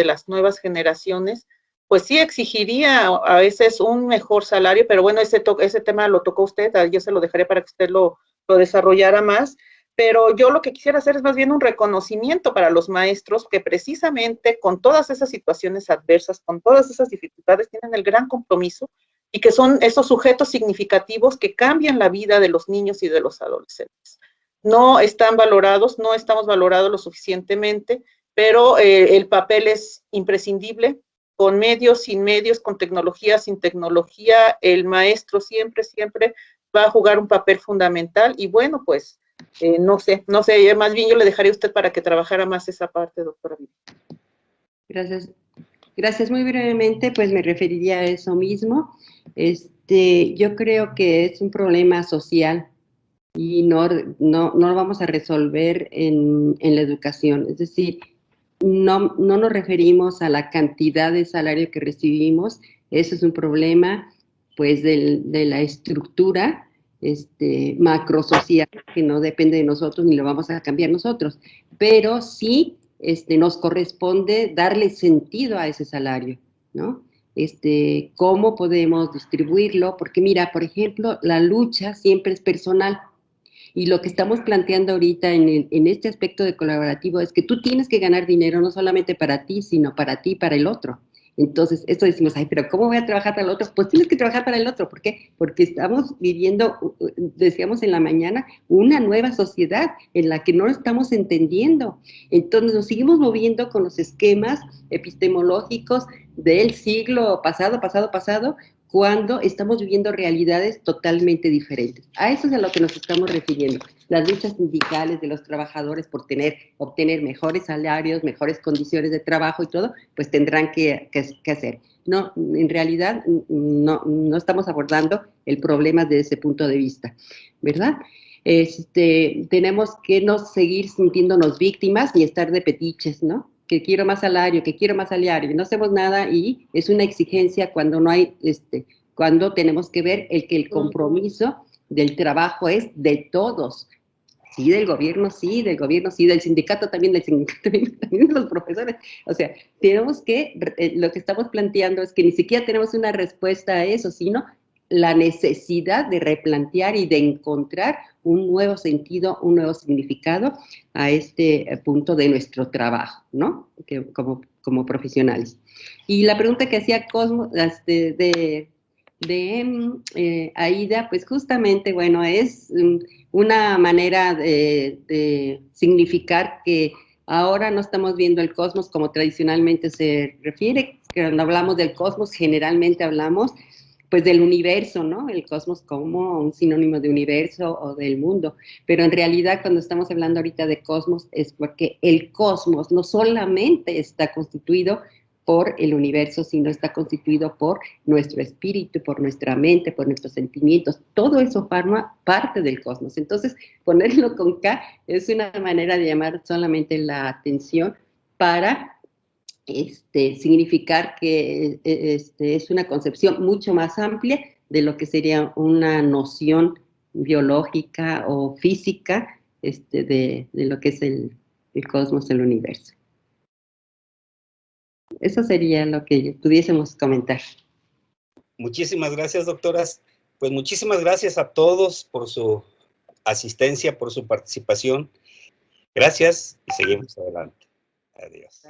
las nuevas generaciones, pues sí exigiría a veces un mejor salario, pero bueno, ese tema lo tocó usted, yo se lo dejaré para que usted lo desarrollara más, pero yo lo que quisiera hacer es más bien un reconocimiento para los maestros que precisamente con todas esas situaciones adversas, con todas esas dificultades, tienen el gran compromiso y que son esos sujetos significativos que cambian la vida de los niños y de los adolescentes. No están valorados, no estamos valorados lo suficientemente, pero el papel es imprescindible. Con medios, sin medios, con tecnología, sin tecnología, el maestro siempre, siempre va a jugar un papel fundamental y bueno, pues no sé, más bien yo le dejaría a usted para que trabajara más esa parte, doctora. Gracias. Gracias. Muy brevemente, pues me referiría a eso mismo. Yo creo que es un problema social y no lo vamos a resolver en la educación. Es decir, no nos referimos a la cantidad de salario que recibimos, eso es un problema pues de la estructura macrosocial que no depende de nosotros ni lo vamos a cambiar nosotros, pero sí nos corresponde darle sentido a ese salario, ¿no? Cómo podemos distribuirlo, porque mira, por ejemplo, la lucha siempre es personal. Y lo que estamos planteando ahorita en este aspecto de colaborativo es que tú tienes que ganar dinero no solamente para ti, sino para ti y para el otro. Entonces, esto decimos, ay, pero ¿cómo voy a trabajar para el otro? Pues tienes que trabajar para el otro. ¿Por qué? Porque estamos viviendo, decíamos en la mañana, una nueva sociedad en la que no lo estamos entendiendo. Entonces, nos seguimos moviendo con los esquemas epistemológicos del siglo pasado, cuando estamos viviendo realidades totalmente diferentes. A eso es a lo que nos estamos refiriendo. Las luchas sindicales de los trabajadores por obtener mejores salarios, mejores condiciones de trabajo y todo, pues tendrán que hacer. No, en realidad no estamos abordando el problema desde ese punto de vista, ¿verdad? Tenemos que no seguir sintiéndonos víctimas ni estar de petiches, ¿no? Que quiero más salario, y no hacemos nada y es una exigencia cuando no hay, cuando tenemos que ver el compromiso del trabajo es de todos. Sí, del gobierno, del sindicato también, también de los profesores. O sea, tenemos que, lo que estamos planteando es que ni siquiera tenemos una respuesta a eso, sino la necesidad de replantear y de encontrar un nuevo sentido, un nuevo significado a este punto de nuestro trabajo, ¿no? Como profesionales. Y la pregunta que hacía Cosmo, Aida, pues justamente, bueno, es una manera de significar que ahora no estamos viendo el cosmos como tradicionalmente se refiere. Cuando hablamos del cosmos, generalmente hablamos pues del universo, ¿no? El cosmos como un sinónimo de universo o del mundo, pero en realidad cuando estamos hablando ahorita de cosmos es porque el cosmos no solamente está constituido por el universo, sino está constituido por nuestro espíritu, por nuestra mente, por nuestros sentimientos, todo eso forma parte del cosmos. Entonces, ponerlo con K es una manera de llamar solamente la atención para significar que es una concepción mucho más amplia de lo que sería una noción biológica o física de lo que es el cosmos, el universo. Eso sería lo que pudiésemos comentar. Muchísimas gracias, doctoras. Pues muchísimas gracias a todos por su asistencia, por su participación. Gracias y seguimos adelante. Adiós.